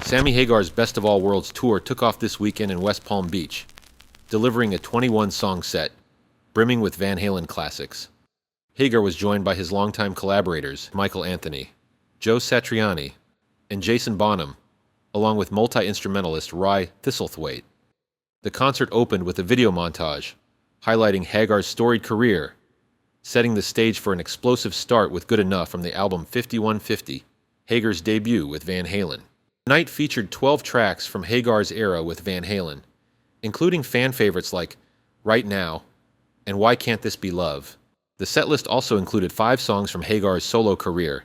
Sammy Hagar's Best of All Worlds tour took off this weekend in West Palm Beach, delivering a 21-song set, brimming with Van Halen classics. Hagar was joined by his longtime collaborators, Michael Anthony, Joe Satriani, and Jason Bonham, along with multi-instrumentalist Rye Thistlethwaite. The concert opened with a video montage, highlighting Hagar's storied career, setting the stage for an explosive start with Good Enough from the album 5150, Hagar's debut with Van Halen. The night featured 12 tracks from Hagar's era with Van Halen, including fan favorites like Right Now and Why Can't This Be Love. The setlist also included 5 songs from Hagar's solo career,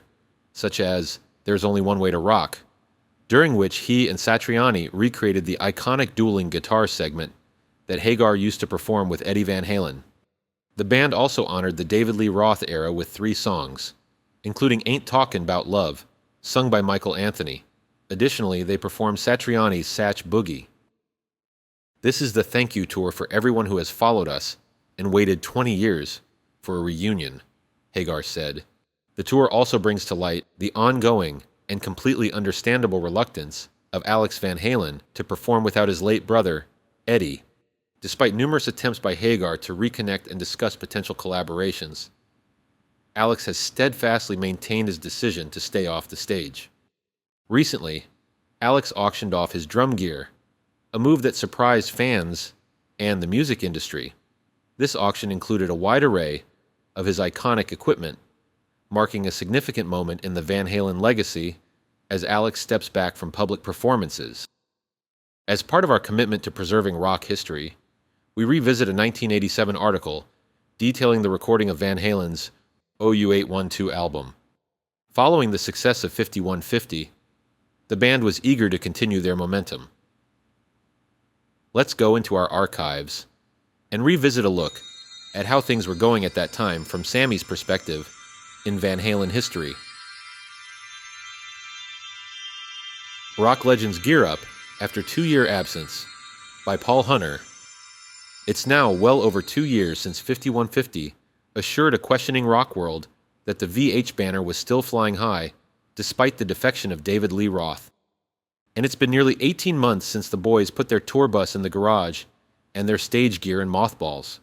such as There's Only One Way to Rock, during which he and Satriani recreated the iconic dueling guitar segment that Hagar used to perform with Eddie Van Halen. The band also honored the David Lee Roth era with 3 songs, including Ain't Talkin' 'Bout Love, sung by Michael Anthony. Additionally, they performed Satriani's Satch Boogie. This is the thank you tour for everyone who has followed us and waited 20 years for a reunion, Hagar said. The tour also brings to light the ongoing and completely understandable reluctance of Alex Van Halen to perform without his late brother, Eddie. Despite numerous attempts by Hagar to reconnect and discuss potential collaborations, Alex has steadfastly maintained his decision to stay off the stage. Recently, Alex auctioned off his drum gear, a move that surprised fans and the music industry. This auction included a wide array of his iconic equipment, marking a significant moment in the Van Halen legacy as Alex steps back from public performances. As part of our commitment to preserving rock history, we revisit a 1987 article detailing the recording of Van Halen's OU812 album. Following the success of 5150, the band was eager to continue their momentum. Let's go into our archives and revisit a look at how things were going at that time from Sammy's perspective in Van Halen history. Rock Legends Gear Up After 2-Year Absence by Paul Hunter. It's now well over 2 years since 5150 assured a questioning rock world that the VH banner was still flying high despite the defection of David Lee Roth. And it's been nearly 18 months since the boys put their tour bus in the garage and their stage gear in mothballs.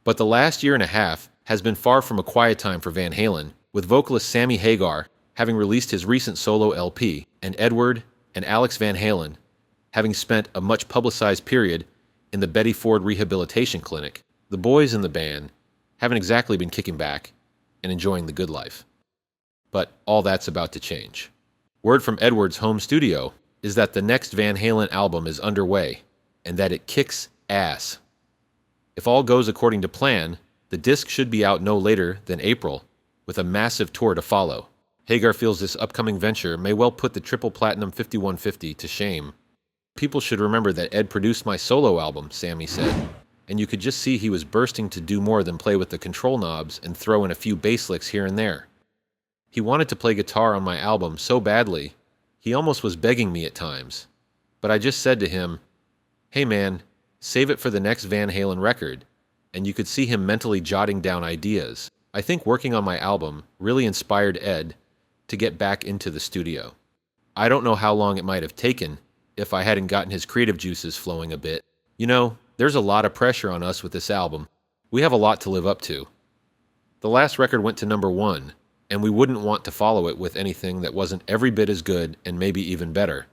But the last year and a half has been far from a quiet time for Van Halen, with vocalist Sammy Hagar having released his recent solo LP, and Edward and Alex Van Halen having spent a much publicized period in the Betty Ford Rehabilitation Clinic. The boys in the band haven't exactly been kicking back and enjoying the good life. But all that's about to change. Word from Edward's home studio is that the next Van Halen album is underway, and that it kicks ass. If all goes according to plan, the disc should be out no later than April, with a massive tour to follow. Hagar feels this upcoming venture may well put the triple platinum 5150 to shame. People should remember that Ed produced my solo album, Sammy said, and you could just see he was bursting to do more than play with the control knobs and throw in a few bass licks here and there. He wanted to play guitar on my album so badly, he almost was begging me at times. But I just said to him, "Hey man, save it for the next Van Halen record," and you could see him mentally jotting down ideas. I think working on my album really inspired Ed to get back into the studio. I don't know how long it might have taken if I hadn't gotten his creative juices flowing a bit. You know, there's a lot of pressure on us with this album. We have a lot to live up to. The last record went to #1, and we wouldn't want to follow it with anything that wasn't every bit as good and maybe even better.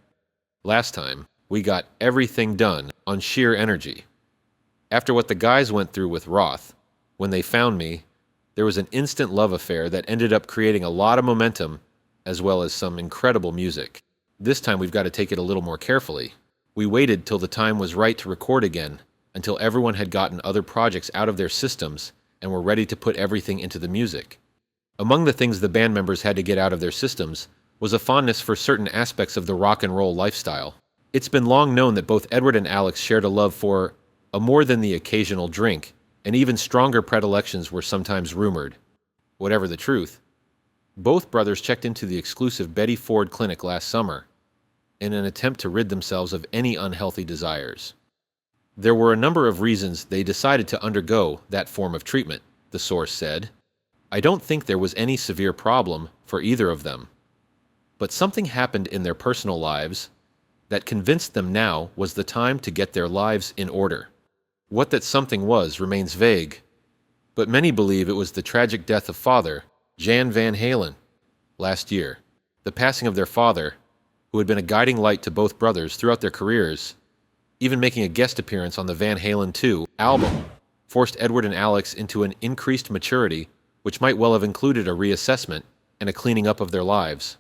Last time, we got everything done on sheer energy. After what the guys went through with Roth, when they found me, there was an instant love affair that ended up creating a lot of momentum as well as some incredible music. This time we've got to take it a little more carefully. We waited till the time was right to record again, until everyone had gotten other projects out of their systems and were ready to put everything into the music. Among the things the band members had to get out of their systems was a fondness for certain aspects of the rock and roll lifestyle. It's been long known that both Edward and Alex shared a love for a more than the occasional drink, and even stronger predilections were sometimes rumored. Whatever the truth, both brothers checked into the exclusive Betty Ford clinic last summer in an attempt to rid themselves of any unhealthy desires. There were a number of reasons they decided to undergo that form of treatment, the source said. I don't think there was any severe problem for either of them, but something happened in their personal lives that convinced them now was the time to get their lives in order. What that something was remains vague, but many believe it was the tragic death of father, Jan Van Halen, last year. The passing of their father, who had been a guiding light to both brothers throughout their careers, even making a guest appearance on the Van Halen 2 album, forced Edward and Alex into an increased maturity, which might well have included a reassessment and a cleaning up of their lives.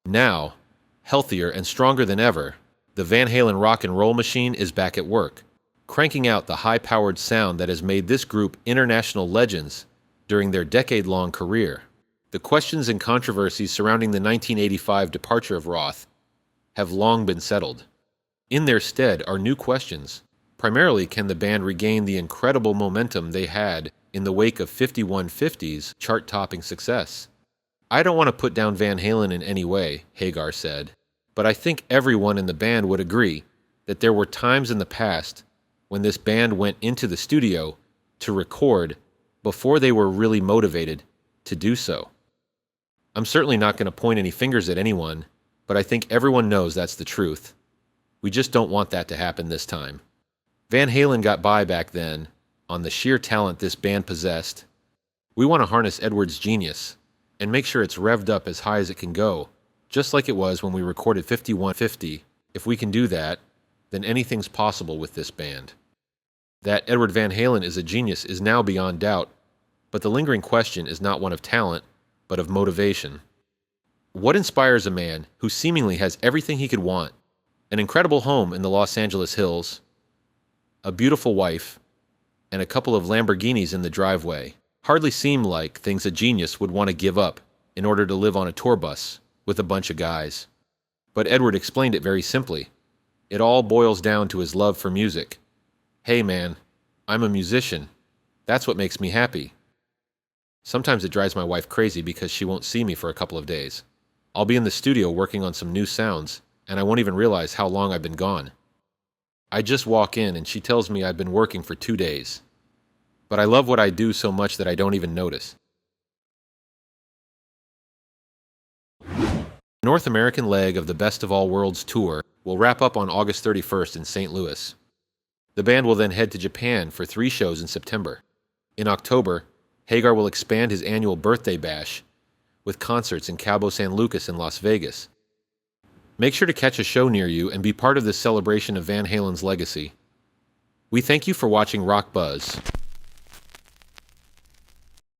Now, healthier and stronger than ever, the Van Halen rock and roll machine is back at work, cranking out the high-powered sound that has made this group international legends during their decade-long career. The questions and controversies surrounding the 1985 departure of Roth have long been settled. In their stead are new questions. Primarily, can the band regain the incredible momentum they had in the wake of 5150's chart-topping success? I don't want to put down Van Halen in any way, Hagar said, but I think everyone in the band would agree that there were times in the past when this band went into the studio to record before they were really motivated to do so. I'm certainly not going to point any fingers at anyone, but I think everyone knows that's the truth. We just don't want that to happen this time. Van Halen got by back then on the sheer talent this band possessed. We want to harness Edward's genius and make sure it's revved up as high as it can go, just like it was when we recorded 5150. If we can do that, then anything's possible with this band. That Edward Van Halen is a genius is now beyond doubt, but the lingering question is not one of talent, but of motivation. What inspires a man who seemingly has everything he could want? An incredible home in the Los Angeles hills, a beautiful wife, and a couple of Lamborghinis in the driveway hardly seem like things a genius would want to give up in order to live on a tour bus with a bunch of guys. But Edward explained it very simply. It all boils down to his love for music. Hey man, I'm a musician. That's what makes me happy. Sometimes it drives my wife crazy because she won't see me for a couple of days. I'll be in the studio working on some new sounds, and I won't even realize how long I've been gone. I just walk in and she tells me I've been working for 2 days. But I love what I do so much that I don't even notice. The North American leg of the Best of All Worlds tour will wrap up on August 31st in St. Louis. The band will then head to Japan for 3 shows in September. In October, Hagar will expand his annual birthday bash with concerts in Cabo San Lucas and Las Vegas. Make sure to catch a show near you and be part of this celebration of Van Halen's legacy. We thank you for watching Rock Buzz.